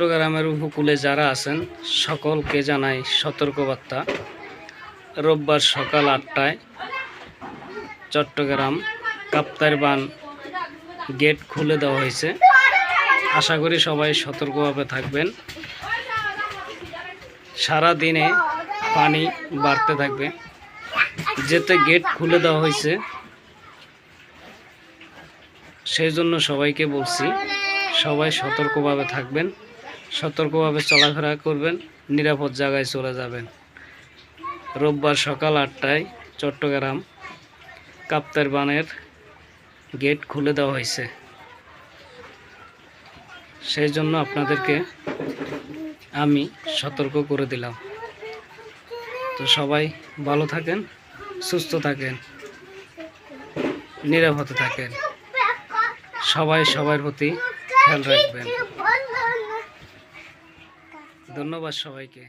চট্টগ্রামের উপকূলে যারা আছেন সকলকে জানাই সতর্কবার্তা। রোববার সকাল ৮টায় চট্টগ্রাম কাপ্তাইরবান গেট খুলে দেওয়া হয়েছে। আশা করি সবাই সতর্কভাবে থাকবেন। সারা দিনে পানি বাড়তে থাকবে, যেতে গেট খুলে দেওয়া হয়েছে সেই জন্য সবাইকে বলছি সবাই সতর্কভাবে থাকবেন, সতর্কভাবে চলাফেরা করবেন, নিরাপদ জায়গায় চলে যাবেন। রোববার সকাল ৮টায় চট্টগ্রাম কাপ্তাইরবানের গেট খুলে দেওয়া হয়েছে, সেই জন্য আপনাদেরকে আমি সতর্ক করে দিলাম। তো সবাই ভালো থাকেন, সুস্থ থাকেন, নিরাপদে থাকেন, সবাই সবার প্রতি খেয়াল রাখবেন। ধন্যবাদ সবাইকে।